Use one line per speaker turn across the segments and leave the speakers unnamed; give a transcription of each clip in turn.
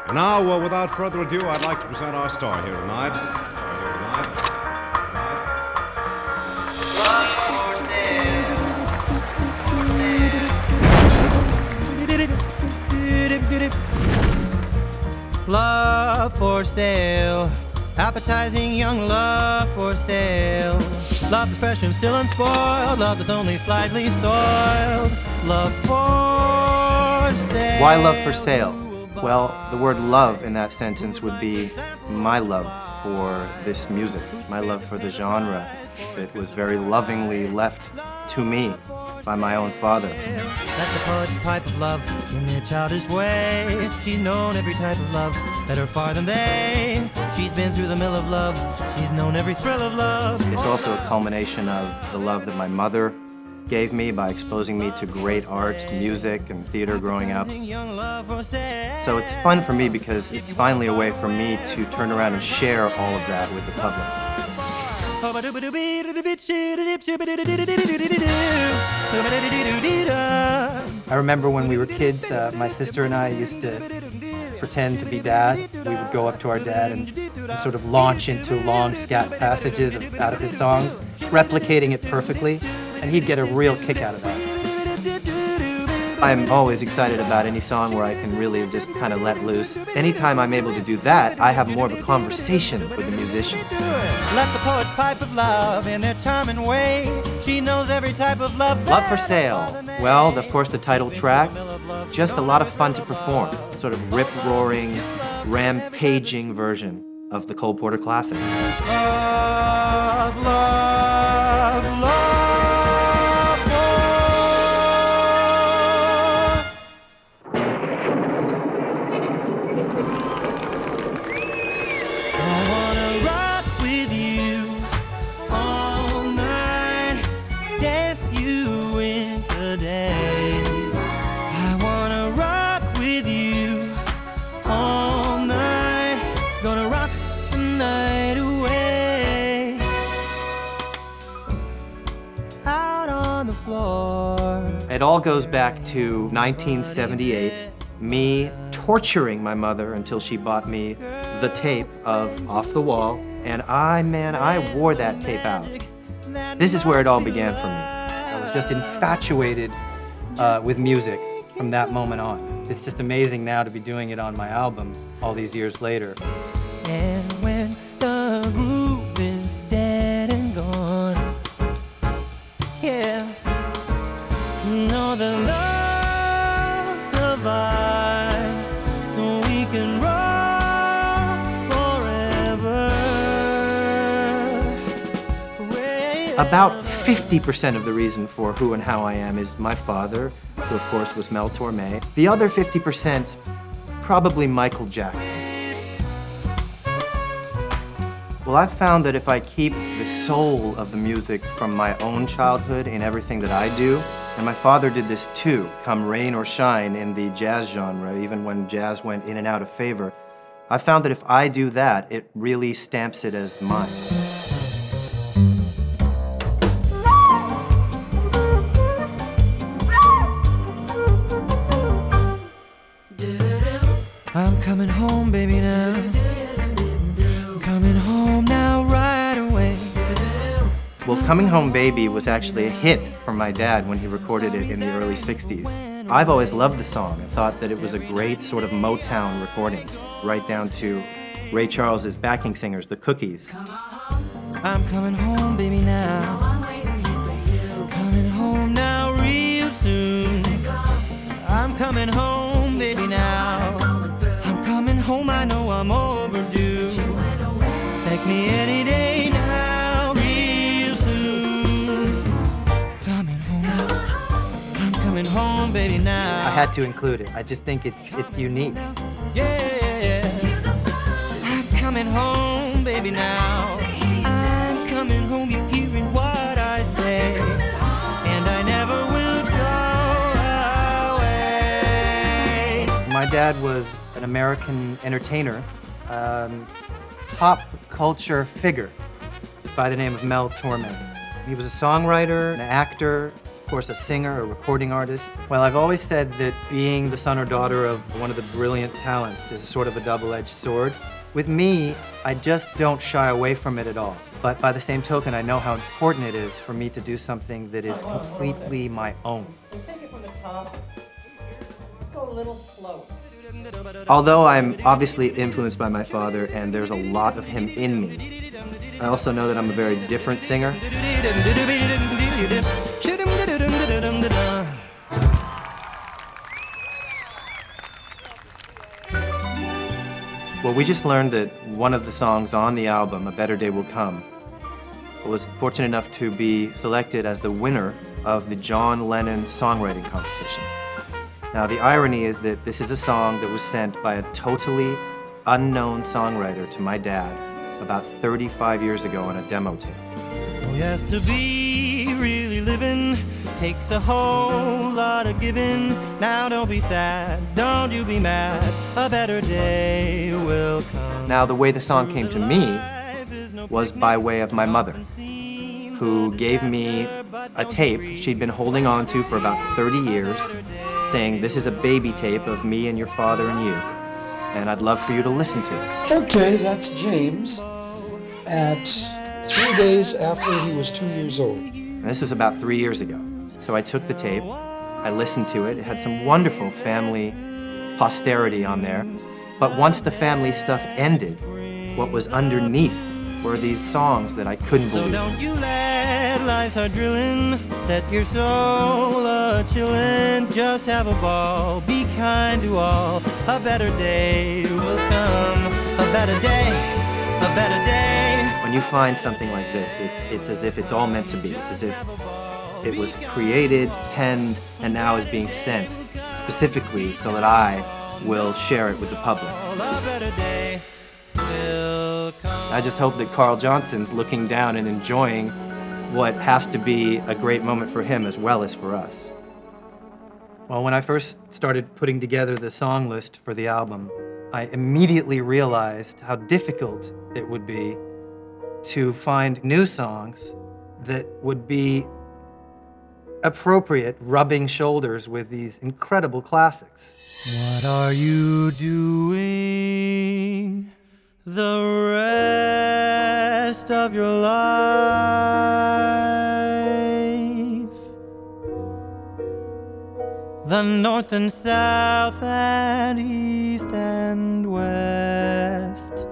And now, without further ado, I'd like to present our star here tonight.
Love for sale, appetizing young love for sale. Love that's fresh and still unspoiled, love that's only slightly soiled. Love for sale.
Why love for sale? Well, the word love in that sentence would be my love for this music, my love for the genre. It was very lovingly left to me by my own father.
That's the poet's pipe of love in their childish way. She's known every type of love, better far than they. She's been through the mill of love, she's known every thrill of love.
It's also a culmination of the love that my mother gave me by exposing me to great art, music, and theater growing up. So it's fun for me because it's finally a way for me to turn around and share all of that with the public. I remember when we were kids, my sister and I used to pretend to be Dad. We would go up to our dad and sort of launch into long scat passages out of his songs, replicating it perfectly, and he'd get a real kick out of that. I'm always excited about any song where I can really just kind of let loose. Anytime I'm able to do that, I have more of a conversation with the musician.
Let the poet's pipe of love in their charming way. She knows every type of love.
Love for Sale. Well, of course, the title track, just a lot of fun to perform. Sort of rip-roaring, rampaging version of the Cole Porter classic.
Love, love, love.
It all goes back to 1978, me torturing my mother until she bought me the tape of Off the Wall, and I wore that tape out. This is where it all began for me. I was just infatuated with music from that moment on. It's just amazing now to be doing it on my album all these years later.
And when the groove is dead and gone, yeah, know the love survives, so we can rock forever.
About 50% of the reason for who and how I am is my father, who of course was Mel Torme. The other 50%, probably Michael Jackson. Well, I've found that if I keep the soul of the music from my own childhood in everything that I do, and my father did this too, come rain or shine in the jazz genre, even when jazz went in and out of favor, I found that if I do that, it really stamps it as mine.
I'm coming home, baby, now. I'm coming home now right away.
Well, Coming Home Baby was actually a hit for my dad when he recorded it in the early 60s. I've always loved the song and thought that it was a great sort of Motown recording, right down to Ray Charles's backing singers, the Cookies.
I'm coming home, baby, now. I'm coming home now real soon. I'm coming home, baby, now. I'm coming home, I know I'm overdue. Expect me any day now, real soon. Coming home, I'm coming home, baby, now.
I had to include it. I just think it's unique.
Yeah, I'm coming home, baby, now. I'm coming home, you're hearing what I say, and I never will go away.
My dad was an American entertainer, pop culture figure by the name of Mel Torme. He was a songwriter, an actor, course, a singer, a recording artist. Well, I've always said that being the son or daughter of one of the brilliant talents is sort of a double-edged sword. With me, I just don't shy away from it at all. But by the same token, I know how important it is for me to do something that is completely my own. Let's take it from the top. Let's go a little slow. Although I'm obviously influenced by my father and there's a lot of him in me, I also know that I'm a very different singer. Well, we just learned that one of the songs on the album, A Better Day Will Come, was fortunate enough to be selected as the winner of the John Lennon Songwriting Competition. Now, the irony is that this is a song that was sent by a totally unknown songwriter to my dad about 35 years ago on a demo tape.
Oh yes, to be really living takes a whole lot of giving. Now don't be sad, don't you be mad, a better day will come.
Now, the way the song came to me was by way of my mother, who gave me a tape she'd been holding on to for about 30 years, saying, "This is a baby tape of me and your father and you, and I'd love for you to listen to it."
Okay, that's James at 3 days after he was 2 years old.
And this was about 3 years ago. So I took the tape, I listened to it. It had some wonderful family posterity on there. But once the family stuff ended, what was underneath were these songs that I couldn't
So
believe.
don't you let life start drilling, set your soul a-chillin', just have a ball, be kind to all, a better day will come, a better day, a better day.
When you find something like this, it's as if it's all meant to be. It's as if it was created, penned, and now is being sent specifically so that I will share it with the public.
A better day will come.
I just hope that Carl Johnson's looking down and enjoying what has to be a great moment for him as well as for us. Well, when I first started putting together the song list for the album, I immediately realized how difficult it would be to find new songs that would be appropriate, rubbing shoulders with these incredible classics.
What are you doing the rest of your life? The north and south and east and west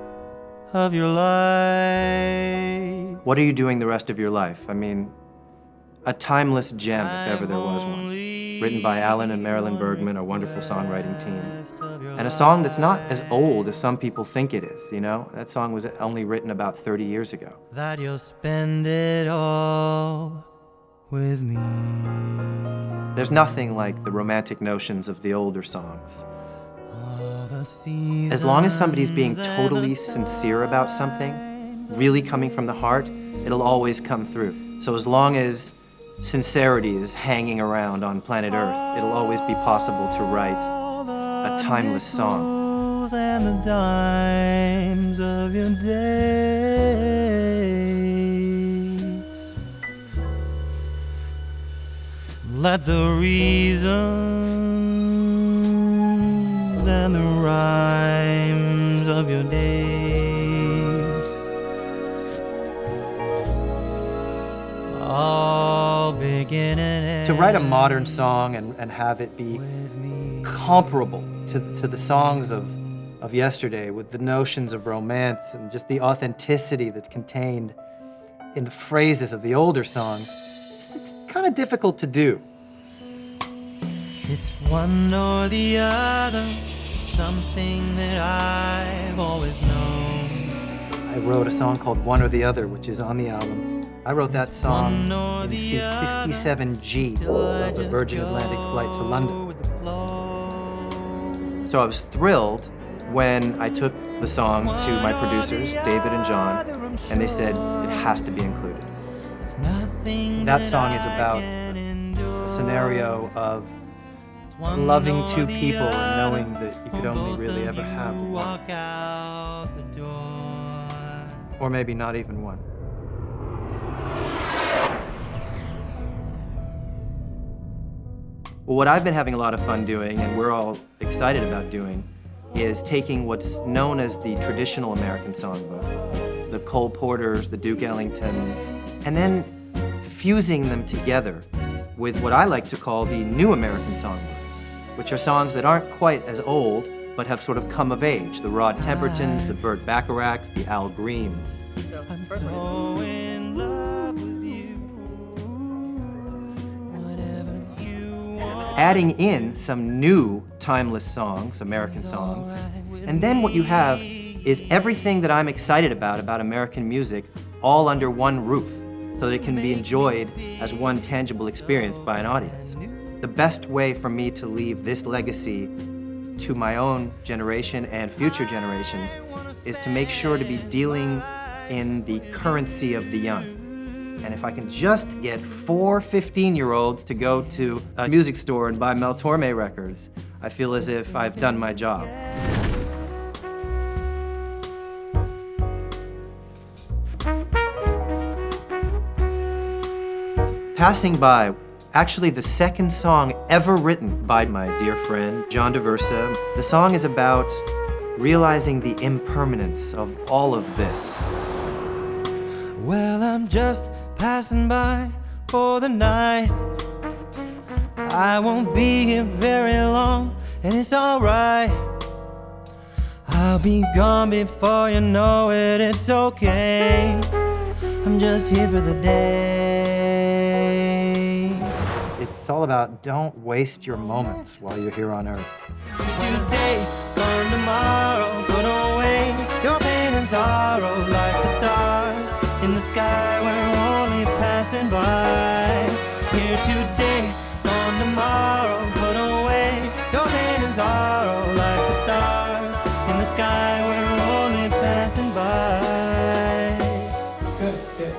of your life.
What are you doing the rest of your life? I mean, a timeless gem, if ever there was one. Written by Alan and Marilyn Bergman, a wonderful songwriting team. And a song that's not as old as some people think it is, you know? That song was only written about 30 years ago.
That you'll spend it all with me.
There's nothing like the romantic notions of the older songs. As long as somebody's being totally sincere about something, really coming from the heart, it'll always come through. So as long as sincerity is hanging around on planet Earth, it'll always be possible to write a timeless song.
And the dimes of your days. Let the reasons and the rhymes of your days all begin and end.
To write a modern song and have it be comparable to the songs of yesterday, with the notions of romance and just the authenticity that's contained in the phrases of the older songs, it's kind of difficult to do.
It's one or the other, something that I've always known.
I wrote a song called One or the Other, which is on the album. I wrote that song in seat 57G of a Virgin Atlantic flight to London. So I was thrilled when I took the song to my producers, David and John, and they said it has to be included. That song is about a scenario of loving two people and knowing that you could only really ever have one. Or maybe not even one. Well, what I've been having a lot of fun doing, and we're all excited about doing, is taking what's known as the traditional American Songbook, the Cole Porters, the Duke Ellingtons, and then fusing them together with what I like to call the new American Songbook, which are songs that aren't quite as old, but have sort of come of age. The Rod Tempertons, the Burt Bacharachs, the Al Greens.
I'm so in love with you. Whatever you want.
Adding in some new timeless songs, American songs. And then what you have is everything that I'm excited about American music, all under one roof, so that it can be enjoyed as one tangible experience by an audience. The best way for me to leave this legacy to my own generation and future generations is to make sure to be dealing in the currency of the young. And if I can just get 4 15-year-olds to go to a music store and buy Mel Torme records, I feel as if I've done my job. Passing By, actually the second song ever written by my dear friend, John DeVersa. The song is about realizing the impermanence of all of this.
Well, I'm just passing by for the night. I won't be here very long, and it's alright. I'll be gone before you know it, it's okay. I'm just here for the day.
It's all about don't waste your moments while you're here on Earth.
Today, gone tomorrow, put away your pain and sorrow like the stars in the sky. We're only passing by. Here today, gone tomorrow, put away your pain and sorrow like the stars in the sky. We're only passing by.
Good.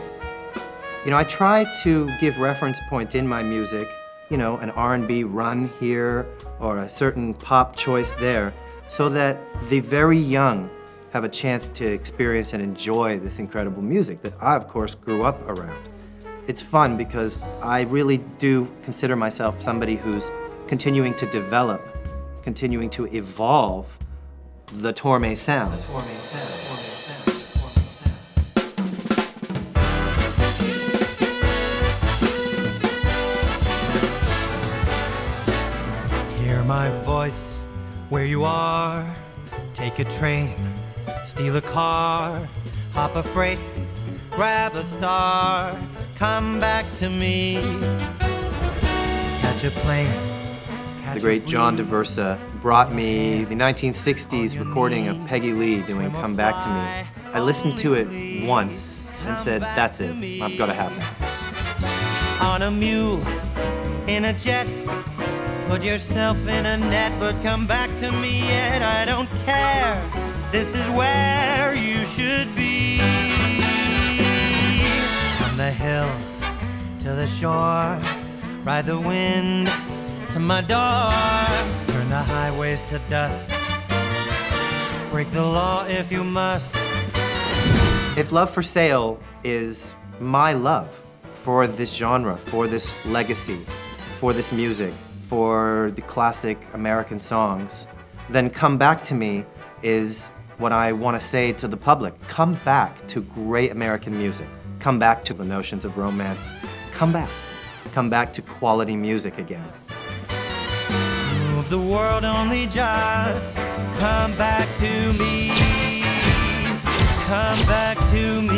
You know, I try to give reference points in my music, you know, an R&B run here or a certain pop choice there, so that the very young have a chance to experience and enjoy this incredible music that I, of course, grew up around. It's fun because I really do consider myself somebody who's continuing to develop, continuing to evolve the Torme sound.
Hear my voice where you are. Take a train, steal a car, hop a freight, grab a star, come back to me. Catch a plane.
The great John DeVersa brought me the 1960s recording of Peggy Lee doing Come Back to Me. I listened to it once and said, that's it, I've got to have it.
On a mule, in a jet, put yourself in a net, but come back to me yet. I don't care, this is where you should be. From the hills to the shore, ride the wind to my door, turn the highways to dust, break the law if you must.
If Love for Sale is my love for this genre, for this legacy, for this music, for the classic American songs, then Come Back to Me is what I want to say to the public. Come back to great American music. Come back to the notions of romance. Come back. Come back to quality music again.
Move the world, only just come back to me. Come back to me.